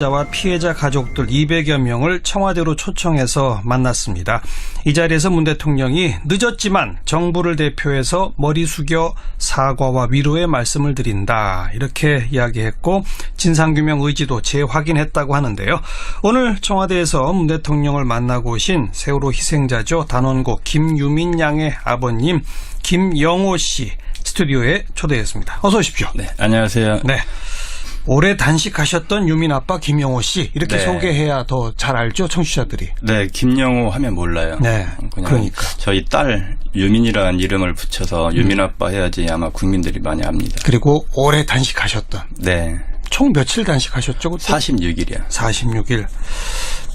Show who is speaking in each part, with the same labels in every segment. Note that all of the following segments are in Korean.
Speaker 1: 자와 피해자 가족들 200여 명을 청와대로 초청해서 만났습니다. 이 자리에서 문 대통령이 늦었지만 정부를 대표해서 머리 숙여 사과와 위로의 말씀을 드린다, 이렇게 이야기했고 진상규명 의지도 재확인했다고 하는데요. 오늘 청와대에서 문 대통령을 만나고 오신 세월호 희생자죠. 단원고 김유민 양의 아버님 김영호 씨 스튜디오에 초대했습니다. 어서 오십시오.
Speaker 2: 네, 안녕하세요.
Speaker 1: 네. 오래 단식하셨던 유민 아빠 김영호 씨, 이렇게
Speaker 2: 네.
Speaker 1: 소개해야 더 잘 알죠, 청취자들이.
Speaker 2: 네, 김영호 하면 몰라요.
Speaker 1: 네,
Speaker 2: 그냥
Speaker 1: 그러니까.
Speaker 2: 저희 딸 유민이라는 이름을 붙여서 유민 아빠 해야지 아마 국민들이 많이 압니다.
Speaker 1: 그리고 오래 단식하셨던.
Speaker 2: 네,
Speaker 1: 총 며칠 단식하셨죠? 그때?
Speaker 2: 46일이요.
Speaker 1: 46일.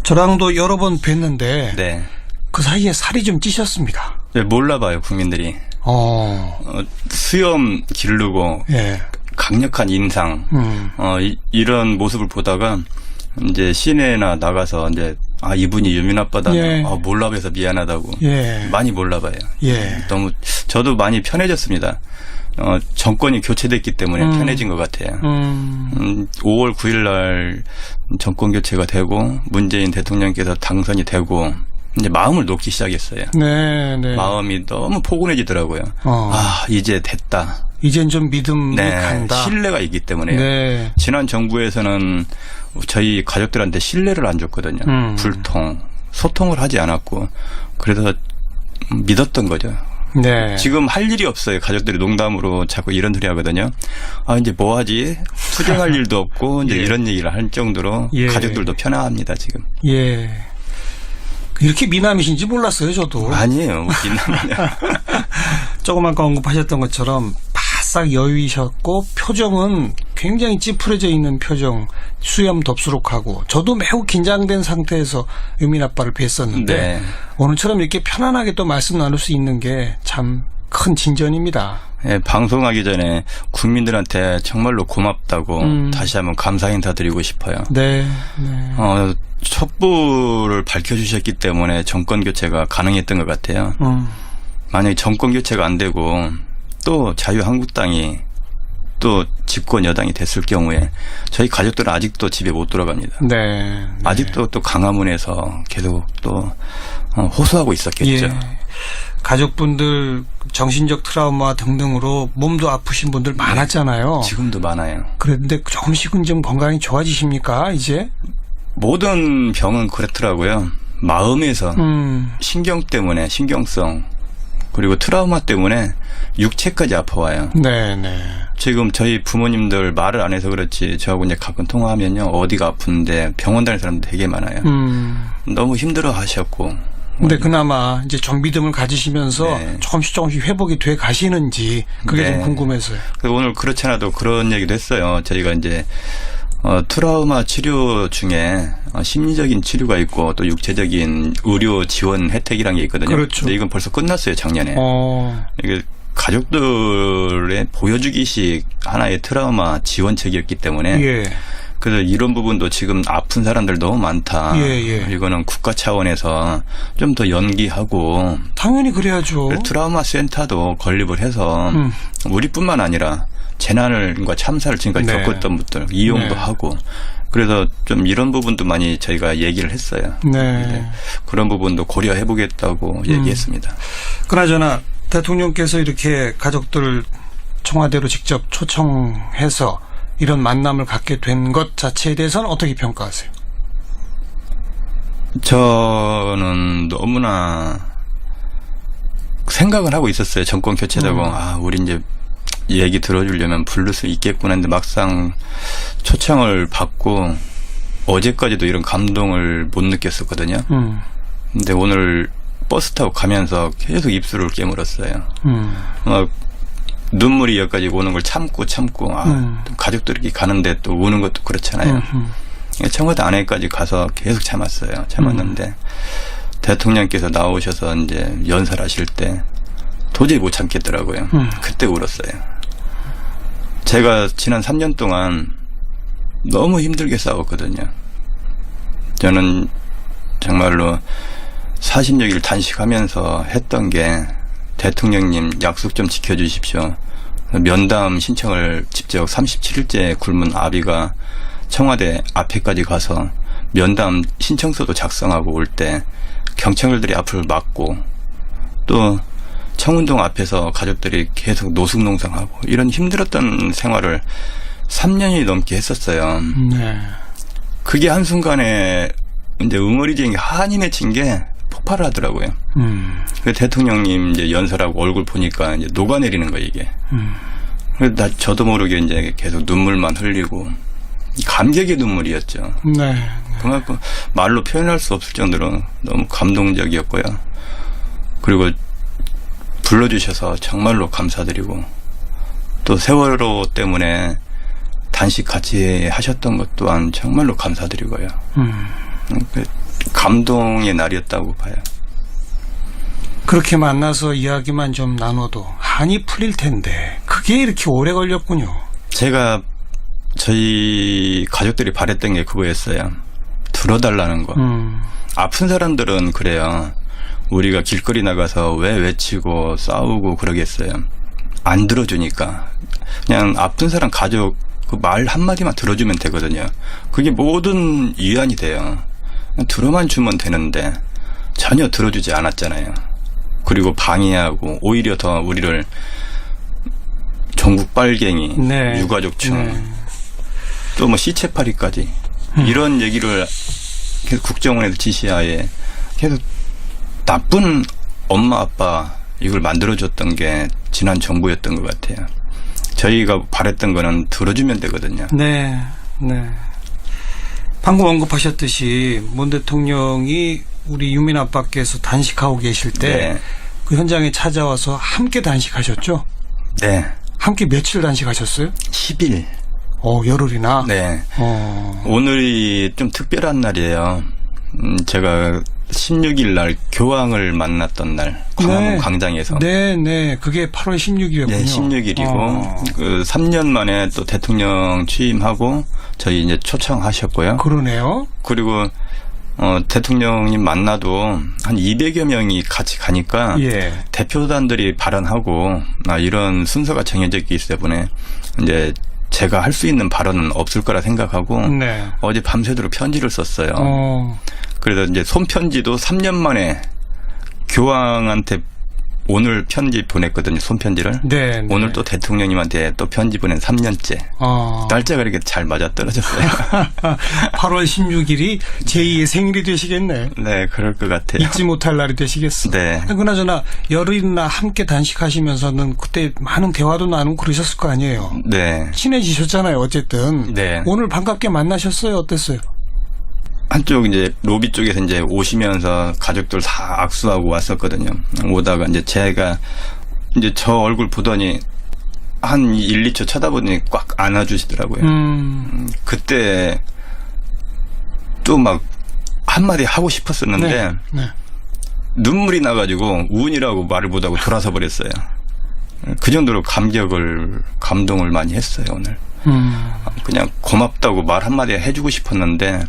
Speaker 1: 저랑도 여러 번 뵀는데
Speaker 2: 네,
Speaker 1: 그 사이에 살이 좀 찌셨습니다.
Speaker 2: 네, 몰라봐요 국민들이. 수염 기르고
Speaker 1: 예.
Speaker 2: 강력한 인상, 이런 모습을 보다가 이제 시내나 나가서 이제 이분이 유민 아빠다.
Speaker 1: 예.
Speaker 2: 몰라봐서 미안하다고.
Speaker 1: 예.
Speaker 2: 많이 몰라봐요.
Speaker 1: 예.
Speaker 2: 너무 저도 많이 편해졌습니다. 정권이 교체됐기 때문에 편해진 것 같아요. 5월 9일 날 정권 교체가 되고 문재인 대통령께서 당선이 되고 이제 마음을 놓기 시작했어요.
Speaker 1: 네, 네.
Speaker 2: 마음이 너무 포근해지더라고요. 이제 됐다.
Speaker 1: 이젠 좀 믿음이
Speaker 2: 네,
Speaker 1: 간다.
Speaker 2: 신뢰가 있기 때문에.
Speaker 1: 네.
Speaker 2: 지난 정부에서는 저희 가족들한테 신뢰를 안 줬거든요. 불통, 소통을 하지 않았고 그래서 믿었던 거죠.
Speaker 1: 네.
Speaker 2: 지금 할 일이 없어요. 가족들이 농담으로 자꾸 이런 소리 하거든요. 이제 뭐 하지? 투쟁할 일도 없고 이제
Speaker 1: 예.
Speaker 2: 이런 얘기를 할 정도로
Speaker 1: 예.
Speaker 2: 가족들도 편안합니다, 지금.
Speaker 1: 예. 이렇게 미남이신지 몰랐어요, 저도.
Speaker 2: 아니에요.
Speaker 1: 조금 아까 언급하셨던 것처럼 바싹 여유이셨고 표정은 굉장히 찌푸려져 있는 표정, 수염 덥수룩하고, 저도 매우 긴장된 상태에서 유민 아빠를 뵀었는데
Speaker 2: 네.
Speaker 1: 오늘처럼 이렇게 편안하게 또 말씀 나눌 수 있는 게 참 큰 진전입니다.
Speaker 2: 네, 방송하기 전에 국민들한테 정말로 고맙다고 다시 한번 감사 인사드리고 싶어요.
Speaker 1: 네. 네.
Speaker 2: 촛불을 밝혀주셨기 때문에 정권 교체가 가능했던 것 같아요. 만약에 정권 교체가 안 되고 또 자유한국당이 또 집권 여당이 됐을 경우에 저희 가족들은 아직도 집에 못 돌아갑니다.
Speaker 1: 네. 네.
Speaker 2: 아직도 또 강화문에서 계속 또 호소하고 있었겠죠.
Speaker 1: 예. 가족분들 정신적 트라우마 등등으로 몸도 아프신 분들 많았잖아요.
Speaker 2: 지금도 많아요.
Speaker 1: 그런데 조금씩은 좀 건강이 좋아지십니까, 이제?
Speaker 2: 모든 병은 그렇더라고요. 마음에서 신경 때문에, 신경성, 그리고 트라우마 때문에 육체까지 아파와요.
Speaker 1: 네네.
Speaker 2: 지금 저희 부모님들 말을 안 해서 그렇지 저하고 이제 가끔 통화하면요, 어디가 아픈데 병원 다니는 사람들 되게 많아요. 너무 힘들어 하셨고.
Speaker 1: 근데 그나마 이제 좀 믿음을 가지시면서
Speaker 2: 네.
Speaker 1: 조금씩 회복이 돼 가시는지 그게
Speaker 2: 네.
Speaker 1: 좀 궁금해서요.
Speaker 2: 오늘 그렇지 않아도 그런 얘기도 했어요. 저희가 이제 트라우마 치료 중에 심리적인 치료가 있고 또 육체적인 의료 지원 혜택이라는 게 있거든요.
Speaker 1: 그렇죠.
Speaker 2: 근데 이건 벌써 끝났어요, 작년에. 이게 가족들의 보여주기식 하나의 트라우마 지원책이었기 때문에.
Speaker 1: 예.
Speaker 2: 그래서 이런 부분도 지금 아픈 사람들 너무 많다.
Speaker 1: 예.
Speaker 2: 이거는 국가 차원에서 좀 더 연기하고.
Speaker 1: 당연히 그래야죠.
Speaker 2: 트라우마 센터도 건립을 해서 우리뿐만 아니라 재난과 참사를 지금까지
Speaker 1: 네.
Speaker 2: 겪었던 분들 이용도
Speaker 1: 네.
Speaker 2: 하고, 그래서 좀 이런 부분도 많이 저희가 얘기를 했어요.
Speaker 1: 네.
Speaker 2: 그런 부분도 고려해 보겠다고 얘기했습니다.
Speaker 1: 그나저나 대통령께서 이렇게 가족들 청와대로 직접 초청해서 이런 만남을 갖게 된 것 자체에 대해서는 어떻게 평가하세요?
Speaker 2: 저는 너무나 생각을 하고 있었어요. 정권 교체되고 우리 이제 얘기 들어주려면 부를 수 있겠구나 했는데 막상 초청을 받고 어제까지도 이런 감동을 못 느꼈었거든요. 근데 오늘 버스 타고 가면서 계속 입술을 깨물었어요. 눈물이 여기까지 오는 걸 참고 가족들이 가는데 또 우는 것도 그렇잖아요. 청와대 안에까지 가서 계속 참았어요. 참았는데 대통령께서 나오셔서 이제 연설하실 때 도저히 못 참겠더라고요. 그때 울었어요. 제가 지난 3년 동안 너무 힘들게 싸웠거든요. 저는 정말로 40여일 단식하면서 했던 게, 대통령님 약속 좀 지켜주십시오. 면담 신청을 직접 37일째 굶은 아비가 청와대 앞에까지 가서 면담 신청서도 작성하고 올 때 경찰들이 앞을 막고 또 청운동 앞에서 가족들이 계속 노숙농성하고 이런 힘들었던 생활을 3년이 넘게 했었어요.
Speaker 1: 네.
Speaker 2: 그게 한순간에 이제 응어리쟁이 한이 맺힌 게 폭발을 하더라고요. 그 대통령님 이제 연설하고 얼굴 보니까 이제 녹아내리는 거예요, 이게. 그래서 저도 모르게 이제 계속 눈물만 흘리고 감격의 눈물이었죠.
Speaker 1: 네.
Speaker 2: 그만큼 말로 표현할 수 없을 정도로 너무 감동적이었고요. 그리고 불러주셔서 정말로 감사드리고 또 세월호 때문에 단식 같이 하셨던 것 또한 정말로 감사드리고요. 감동의 날이었다고 봐요.
Speaker 1: 그렇게 만나서 이야기만 좀 나눠도 한이 풀릴 텐데 그게 이렇게 오래 걸렸군요.
Speaker 2: 제가 저희 가족들이 바랬던 게 그거였어요. 들어달라는 거. 아픈 사람들은 그래요. 우리가 길거리 나가서 왜 외치고 싸우고 그러겠어요. 안 들어주니까. 그냥 아픈 사람 가족 그 말 한마디만 들어주면 되거든요. 그게 모든 위안이 돼요. 그냥 들어만 주면 되는데 전혀 들어주지 않았잖아요. 그리고 방해하고 오히려 더 우리를 종북 빨갱이,
Speaker 1: 네.
Speaker 2: 유가족충,
Speaker 1: 네.
Speaker 2: 또 뭐 시체파리까지 이런 얘기를 계속 국정원에서 지시하에 계속 나쁜 엄마 아빠 이걸 만들어줬던 게 지난 정부였던 것 같아요. 저희가 바랬던 거는 들어주면 되거든요.
Speaker 1: 네, 네. 방금 언급하셨듯이 문 대통령이 우리 유민 아빠께서 단식하고 계실 때 그
Speaker 2: 네.
Speaker 1: 현장에 찾아와서 함께 단식하셨죠?
Speaker 2: 네.
Speaker 1: 함께 며칠 단식하셨어요?
Speaker 2: 10일.
Speaker 1: 열흘이나?
Speaker 2: 네. 오늘이 좀 특별한 날이에요. 제가 16일 날 교황을 만났던 날 광화문
Speaker 1: 네.
Speaker 2: 광장에서
Speaker 1: 네. 그게 8월 16일이었군요.
Speaker 2: 네, 16일이고 그 3년 만에 또 대통령 취임하고 저희 이제 초청하셨고요.
Speaker 1: 그러네요.
Speaker 2: 그리고 대통령님 만나도 한 200여 명이 같이 가니까
Speaker 1: 예.
Speaker 2: 대표단들이 발언하고 이런 순서가 정해져 있기 때문에 이제 제가 할 수 있는 발언은 없을 거라 생각하고
Speaker 1: 네.
Speaker 2: 어제 밤새도록 편지를 썼어요. 그래서 이제 손편지도 3년 만에 교황한테 오늘 편지 보냈거든요. 손편지를.
Speaker 1: 네.
Speaker 2: 오늘 또 대통령님한테 또 편지 보낸 3년째. 날짜가 이렇게 잘 맞아 떨어졌어요.
Speaker 1: 8월 16일이 제2의 생일이 되시겠네.
Speaker 2: 네, 그럴 것 같아요.
Speaker 1: 잊지 못할 날이 되시겠어.
Speaker 2: 네.
Speaker 1: 그나저나 열흘이나 함께 단식하시면서는 그때 많은 대화도 나누고 그러셨을 거 아니에요.
Speaker 2: 네.
Speaker 1: 친해지셨잖아요. 어쨌든.
Speaker 2: 네.
Speaker 1: 오늘 반갑게 만나셨어요. 어땠어요?
Speaker 2: 한쪽 이제 로비 쪽에서 이제 오시면서 가족들 다 악수하고 왔었거든요. 오다가 이제 제가 이제 저 얼굴 보더니 한 1, 2초 쳐다보더니 꽉 안아주시더라고요. 그때 또 막 한마디 하고 싶었었는데
Speaker 1: 네.
Speaker 2: 눈물이 나가지고 우은이라고 말을 못하고 돌아서 버렸어요. 그 정도로 감동을 많이 했어요, 오늘. 그냥 고맙다고 말 한마디 해주고 싶었는데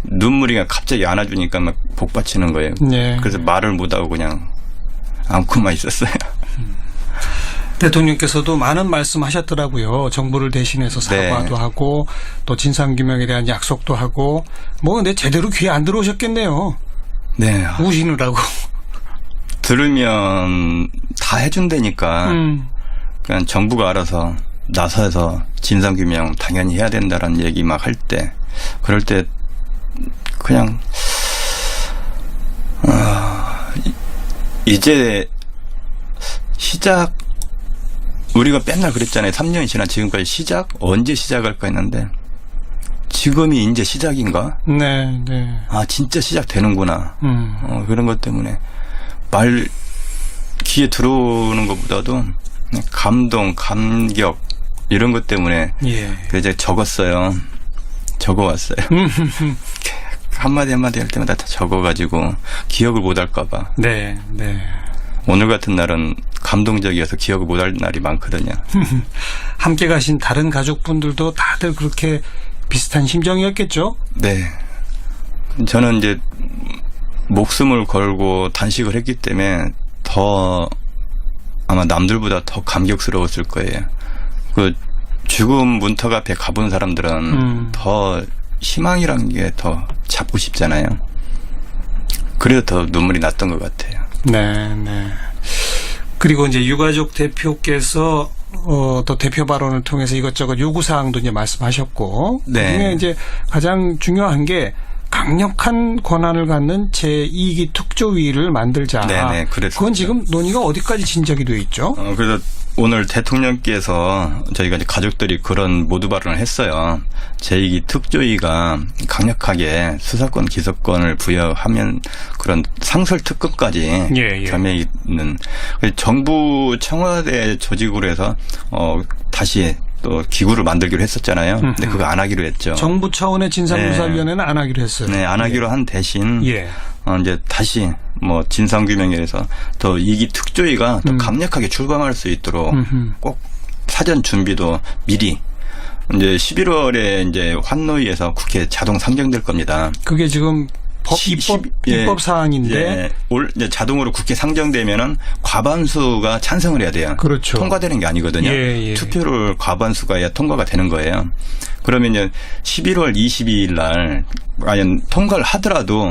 Speaker 2: 눈물이 갑자기 안아주니까 막 복받치는 거예요.
Speaker 1: 네.
Speaker 2: 그래서 말을 못하고 그냥 안고만 있었어요.
Speaker 1: 대통령께서도 많은 말씀하셨더라고요. 정부를 대신해서 사과도
Speaker 2: 네.
Speaker 1: 하고 또 진상규명에 대한 약속도 하고 근데 제대로 귀에 안 들어오셨겠네요.
Speaker 2: 네.
Speaker 1: 우시느라고.
Speaker 2: 들으면 다 해준다니까 그냥 정부가 알아서 나서서 진상규명 당연히 해야 된다라는 얘기 막 할 때 그럴 때 그냥 이제 시작 우리가 맨날 그랬잖아요. 3년이 지난 지금까지 시작? 언제 시작할까 했는데 지금이 이제 시작인가?
Speaker 1: 네.
Speaker 2: 진짜 시작되는구나. 그런 것 때문에 말 귀에 들어오는 것보다도 감동, 감격 이런 것 때문에 이제 적었어요. 적어왔어요. 한마디 할 때마다 다 적어가지고 기억을 못할까봐.
Speaker 1: 네.
Speaker 2: 오늘 같은 날은 감동적이어서 기억을 못할 날이 많거든요.
Speaker 1: 함께 가신 다른 가족분들도 다들 그렇게 비슷한 심정이었겠죠?
Speaker 2: 네. 저는 이제 목숨을 걸고 단식을 했기 때문에 더 아마 남들보다 더 감격스러웠을 거예요. 죽음 문턱 앞에 가본 사람들은 더 희망이라는 게 더 잡고 싶잖아요. 그래서 더 눈물이 났던 것 같아요.
Speaker 1: 네, 네. 그리고 이제 유가족 대표께서 또 대표 발언을 통해서 이것저것 요구사항도 이제 말씀하셨고,
Speaker 2: 네.
Speaker 1: 그중에 이제 가장 중요한 게 강력한 권한을 갖는 제2기 특조위를 만들자.
Speaker 2: 네네, 그랬습니다.
Speaker 1: 그건 지금 논의가 어디까지 진척이 돼 있죠?
Speaker 2: 그래서 오늘 대통령께서 저희가 이제 가족들이 그런 모두 발언을 했어요. 제2기 특조위가 강력하게 수사권, 기소권을 부여하면 그런 상설특급까지
Speaker 1: 예.
Speaker 2: 겸해 있는 정부 청와대 조직으로 해서 다시 또 기구를 만들기로 했었잖아요. 근데 그거 안 하기로 했죠.
Speaker 1: 정부 차원의 진상조사위원회는 안 하기로 했어요.
Speaker 2: 네, 안 하기로 한 대신
Speaker 1: 예.
Speaker 2: 이제 다시 뭐 진상규명에서 더 2기 특조위가 더 강력하게 출범할 수 있도록 꼭 사전 준비도 미리 이제 11월에 이제 환노위에서 국회에 자동 상정될 겁니다.
Speaker 1: 그게 지금 입법 사항인데
Speaker 2: 예, 이제 자동으로 국회 상정되면은 과반수가 찬성을 해야 돼요.
Speaker 1: 그렇죠.
Speaker 2: 통과되는 게 아니거든요.
Speaker 1: 예.
Speaker 2: 투표를 과반수가 해야 통과가 되는 거예요. 그러면 이제 11월 22일 날 과연 통과를 하더라도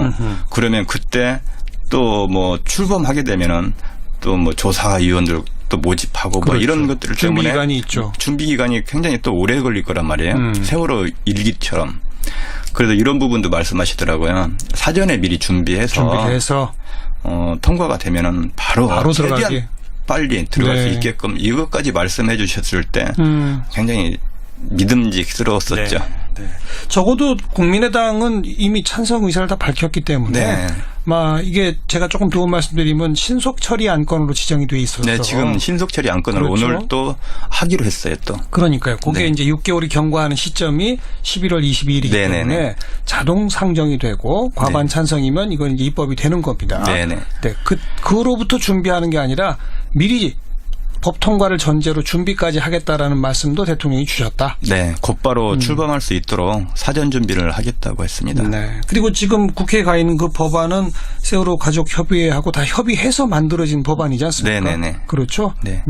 Speaker 2: 그러면 그때 또 뭐 출범하게 되면은 또 뭐 조사위원들 또 모집하고
Speaker 1: 그렇죠.
Speaker 2: 뭐 이런 것들
Speaker 1: 준비
Speaker 2: 때문에
Speaker 1: 기간이 있죠.
Speaker 2: 준비 기간이 굉장히 또 오래 걸릴 거란 말이에요. 세월호 일기처럼. 그래서 이런 부분도 말씀하시더라고요. 사전에 미리 준비해서 통과가 되면는 바로
Speaker 1: 들어가기.
Speaker 2: 최대한 빨리 들어갈
Speaker 1: 네.
Speaker 2: 수 있게끔 이것까지 말씀해 주셨을 때 굉장히 믿음직스러웠었죠.
Speaker 1: 네. 적어도 국민의당은 이미 찬성 의사를 다 밝혔기 때문에
Speaker 2: 네.
Speaker 1: 이게 제가 조금 도움 말씀드리면 신속 처리 안건으로 지정이 돼 있어서
Speaker 2: 네, 지금 신속 처리 안건을
Speaker 1: 그렇죠.
Speaker 2: 오늘 또 하기로 했어요, 또.
Speaker 1: 그러니까요. 그게
Speaker 2: 네.
Speaker 1: 이제 6개월이 경과하는 시점이 11월 22일이기
Speaker 2: 네네네.
Speaker 1: 때문에 자동 상정이 되고 과반 찬성이면 이건 이제 입법이 되는 겁니다.
Speaker 2: 네네.
Speaker 1: 네, 그로부터 준비하는 게 아니라 미리 법 통과를 전제로 준비까지 하겠다라는 말씀도 대통령이 주셨다.
Speaker 2: 네, 곧바로 출범할 수 있도록 사전 준비를 하겠다고 했습니다.
Speaker 1: 네. 그리고 지금 국회에 가 있는 그 법안은 세월호 가족협의회하고 다 협의해서 만들어진 법안이지 않습니까?
Speaker 2: 네네네.
Speaker 1: 그렇죠?
Speaker 2: 네.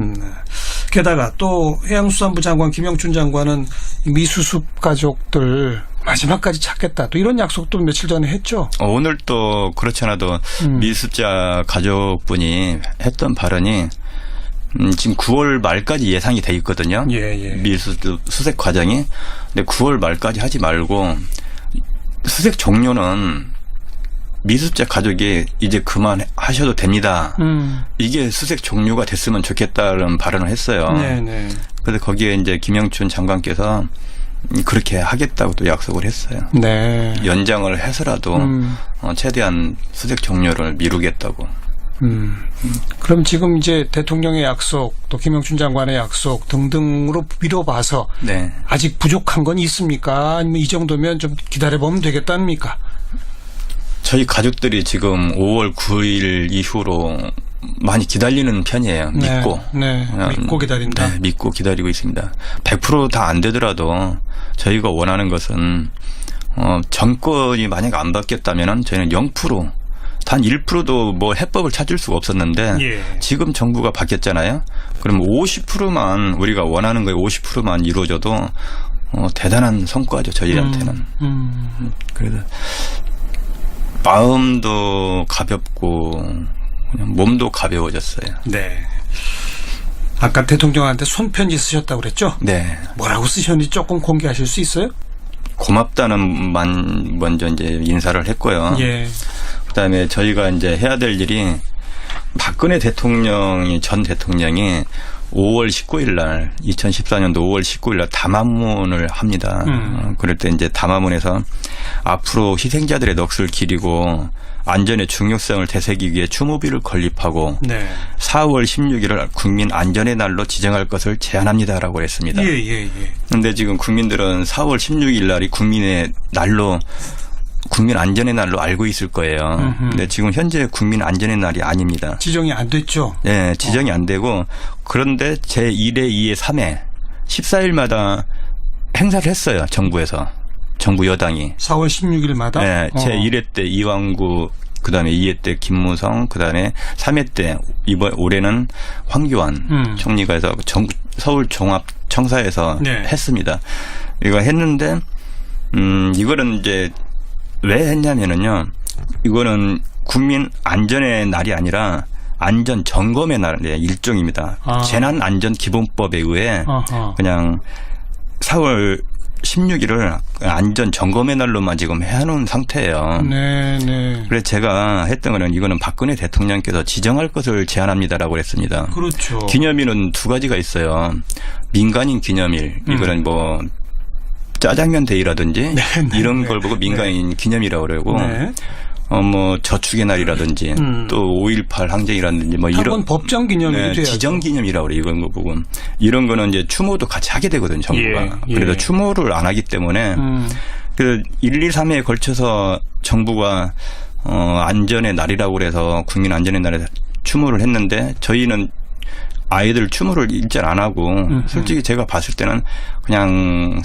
Speaker 1: 게다가 또 해양수산부 장관 김영춘 장관은 미수습 가족들 마지막까지 찾겠다. 또 이런 약속도 며칠 전에 했죠.
Speaker 2: 오늘 또 그렇지 않아도 미수자 가족분이 했던 발언이 지금 9월 말까지 예상이 돼 있거든요.
Speaker 1: 예.
Speaker 2: 수색 과정이. 근데 9월 말까지 하지 말고 수색 종료는 미수자 가족이 이제 그만하셔도 됩니다. 이게 수색 종료가 됐으면 좋겠다는 발언을 했어요.
Speaker 1: 네네.
Speaker 2: 그래서 거기에 이제 김영춘 장관께서 그렇게 하겠다고 또 약속을 했어요.
Speaker 1: 네.
Speaker 2: 연장을 해서라도 최대한 수색 종료를 미루겠다고.
Speaker 1: 그럼 지금 이제 대통령의 약속, 또 김영춘 장관의 약속 등등으로 미뤄봐서
Speaker 2: 네.
Speaker 1: 아직 부족한 건 있습니까? 아니면 이 정도면 좀 기다려보면 되겠답니까?
Speaker 2: 저희 가족들이 지금 5월 9일 이후로 많이 기다리는 편이에요. 믿고.
Speaker 1: 네. 믿고 기다린다.
Speaker 2: 네, 믿고 기다리고 있습니다. 100% 다 안 되더라도 저희가 원하는 것은 정권이 만약 안 바뀌었다면 저희는 0%, 단 1%도 뭐 해법을 찾을 수가 없었는데
Speaker 1: 예.
Speaker 2: 지금 정부가 바뀌었잖아요. 그럼 50%만 우리가 원하는 거에 50%만 이루어져도 대단한 성과죠. 저희한테는. 그래서 마음도 가볍고 그냥 몸도 가벼워졌어요.
Speaker 1: 네. 아까 대통령한테 손편지 쓰셨다고 그랬죠?
Speaker 2: 네.
Speaker 1: 뭐라고 쓰셨는지 조금 공개하실 수 있어요?
Speaker 2: 고맙다는 만 먼저 이제 인사를 했고요.
Speaker 1: 예.
Speaker 2: 그다음에 저희가 이제 해야 될 일이 박근혜 전 대통령이 5월 19일 날 2014년도 5월 19일 날 담화문을 합니다. 그럴 때 이제 담화문에서 앞으로 희생자들의 넋을 기리고 안전의 중요성을 되새기기 위해 추모비를 건립하고
Speaker 1: 네.
Speaker 2: 4월 16일을 국민 안전의 날로 지정할 것을 제안합니다라고 했습니다.
Speaker 1: 예.
Speaker 2: 그런데 지금 국민들은 4월 16일 날이 국민 안전의 날로 알고 있을 거예요. 근데 지금 현재 국민 안전의 날이 아닙니다.
Speaker 1: 지정이 안 됐죠?
Speaker 2: 네, 지정이 안 되고 그런데 제1회, 2회, 3회 14일마다 행사를 했어요. 정부 여당이.
Speaker 1: 4월 16일마다?
Speaker 2: 네, 제1회 때 이왕구, 그다음에 2회 때 김무성, 그다음에 3회 때 올해는 황교안 총리가 해서 서울종합청사에서
Speaker 1: 네.
Speaker 2: 했습니다. 이거 했는데 이거는 이제 왜 했냐면은요. 이거는 국민 안전의 날이 아니라 안전 점검의 날의 일종입니다. 재난안전기본법에 의해 그냥 4월 16일을 안전 점검의 날로만 지금 해놓은 상태예요.
Speaker 1: 네, 네.
Speaker 2: 그래서 제가 했던 거는 이거는 박근혜 대통령께서 지정할 것을 제안합니다라고 했습니다.
Speaker 1: 그렇죠.
Speaker 2: 기념일은 두 가지가 있어요. 민간인 기념일, 이거는 뭐 짜장면 데이라든지 이런 걸 보고 민간인 기념이라고 그러고
Speaker 1: 네.
Speaker 2: 뭐 저축의 날이라든지 또 5.18 항쟁이라든지 뭐 이런
Speaker 1: 법정 기념일이 돼야죠.
Speaker 2: 지정 기념이라고 그래요. 이런 거 보고 이런 거는 이제 추모도 같이 하게 되거든요. 정부가.
Speaker 1: 예.
Speaker 2: 그래서 추모를 안 하기 때문에 그 1, 2, 3회에 걸쳐서 정부가 안전의 날이라고 그래서 국민 안전의 날에 추모를 했는데 저희는 아이들 추모를 일절 안 하고 솔직히 제가 봤을 때는 그냥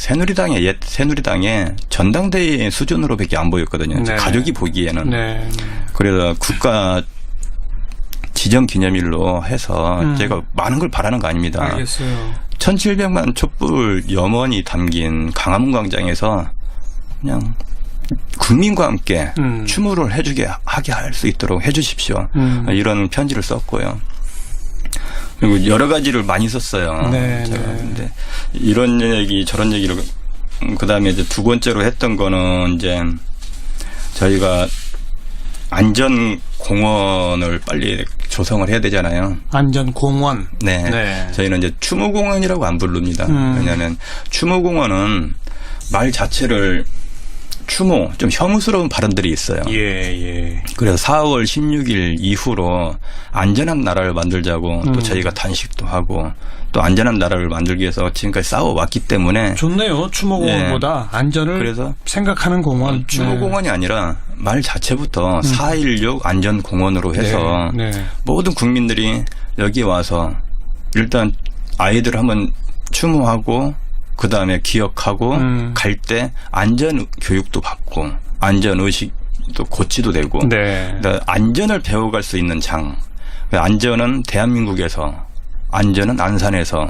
Speaker 2: 옛 새누리당의 전당대회 수준으로밖에 안 보였거든요.
Speaker 1: 네.
Speaker 2: 가족이 보기에는.
Speaker 1: 네.
Speaker 2: 그래서 국가 지정 기념일로 해서 제가 많은 걸 바라는 거 아닙니다.
Speaker 1: 알겠어요.
Speaker 2: 1700만 촛불 염원이 담긴 광화문 광장에서 그냥 국민과 함께 추모를 하게 할 수 있도록 해 주십시오. 이런 편지를 썼고요. 그리고 여러 가지를 많이 썼어요.
Speaker 1: 네,
Speaker 2: 제가.
Speaker 1: 네.
Speaker 2: 근데 이런 얘기 저런 얘기를 그다음에 이제 두 번째로 했던 거는 이제 저희가 안전 공원을 빨리 조성을 해야 되잖아요.
Speaker 1: 안전공원.
Speaker 2: 네.
Speaker 1: 네.
Speaker 2: 저희는 이제 추모공원이라고 안 부릅니다. 왜냐하면 추모공원은 말 자체를 추모, 좀 혐오스러운 발언들이 있어요.
Speaker 1: 예.
Speaker 2: 그래서 4월 16일 이후로 안전한 나라를 만들자고 또 저희가 단식도 하고 또 안전한 나라를 만들기 위해서 지금까지 싸워왔기 때문에
Speaker 1: 좋네요. 추모공원보다 안전을
Speaker 2: 그래서
Speaker 1: 생각하는 공원.
Speaker 2: 추모공원이 아니라 말 자체부터 4.16 안전공원으로 해서
Speaker 1: 네.
Speaker 2: 모든 국민들이 여기 와서 일단 아이들 한번 추모하고 그다음에 기억하고 갈 때 안전 교육도 받고 안전 의식도 고치도 되고
Speaker 1: 네.
Speaker 2: 그러니까 안전을 배워갈 수 있는 장. 안전은 대한민국에서 안전은 안산에서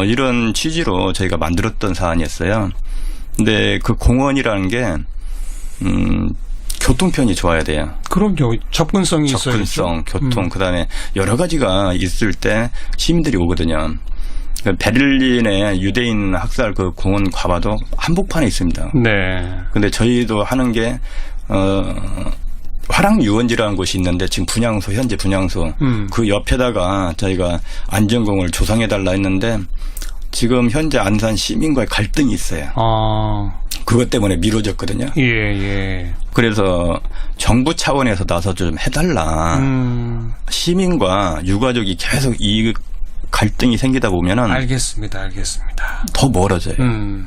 Speaker 2: 이런 취지로 저희가 만들었던 사안이었어요. 근데 그 공원이라는 게 교통편이 좋아야 돼요.
Speaker 1: 그럼요. 접근성이 있어야죠.
Speaker 2: 접근성, 교통, 그다음에 여러 가지가 있을 때 시민들이 오거든요. 베를린의 유대인 학살 그 공원 가봐도 한복판에 있습니다.
Speaker 1: 네.
Speaker 2: 근데 저희도 하는 게 화랑유원지라는 곳이 있는데 지금 현재 분향소 그 옆에다가 저희가 안전공을 조성해달라 했는데 지금 현재 안산 시민과의 갈등이 있어요. 그것 때문에 미뤄졌거든요.
Speaker 1: 예.
Speaker 2: 그래서 정부 차원에서 나서 좀 해달라. 시민과 유가족이 계속 이 갈등이 생기다 보면은
Speaker 1: 알겠습니다.
Speaker 2: 더 멀어져요.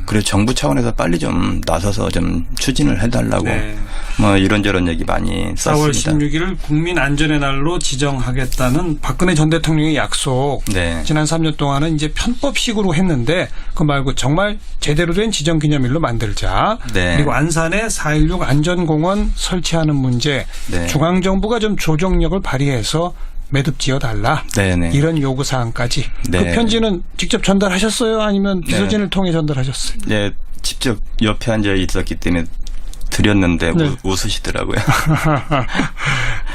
Speaker 2: 그래서 정부 차원에서 빨리 좀 나서서 좀 추진을 해달라고
Speaker 1: 네.
Speaker 2: 뭐 이런저런 얘기 많이
Speaker 1: 4월
Speaker 2: 썼습니다.
Speaker 1: 16일을 국민 안전의 날로 지정하겠다는 박근혜 전 대통령의 약속.
Speaker 2: 네.
Speaker 1: 지난 3년 동안은 이제 편법식으로 했는데 그거 말고 정말 제대로 된 지정 기념일로 만들자.
Speaker 2: 네.
Speaker 1: 그리고 안산에 4.16 안전공원 설치하는 문제.
Speaker 2: 네.
Speaker 1: 중앙정부가 좀 조정력을 발휘해서 매듭 지어달라.
Speaker 2: 네네.
Speaker 1: 이런 요구사항까지.
Speaker 2: 네.
Speaker 1: 그 편지는 직접 전달하셨어요? 아니면 비서진을 통해 전달하셨어요?
Speaker 2: 네, 직접 옆에 앉아 있었기 때문에 드렸는데
Speaker 1: 네.
Speaker 2: 웃으시더라고요.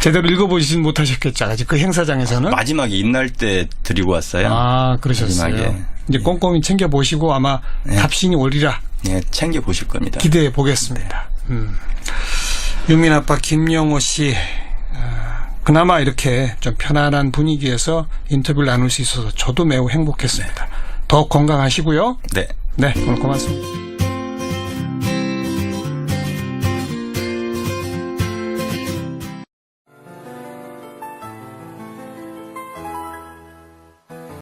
Speaker 1: 제대로 읽어보시진 못하셨겠죠. 아직 그 행사장에서는.
Speaker 2: 마지막에 인날 때 드리고 왔어요.
Speaker 1: 그러셨어요.
Speaker 2: 마지막에.
Speaker 1: 이제 꼼꼼히 챙겨보시고 아마 답신이 오리라
Speaker 2: 네, 챙겨 보실 겁니다.
Speaker 1: 기대해 보겠습니다. 유민 아빠 김영호 씨. 그나마 이렇게 좀 편안한 분위기에서 인터뷰를 나눌 수 있어서 저도 매우 행복했습니다. 더 건강하시고요.
Speaker 2: 네.
Speaker 1: 네, 오늘 고맙습니다.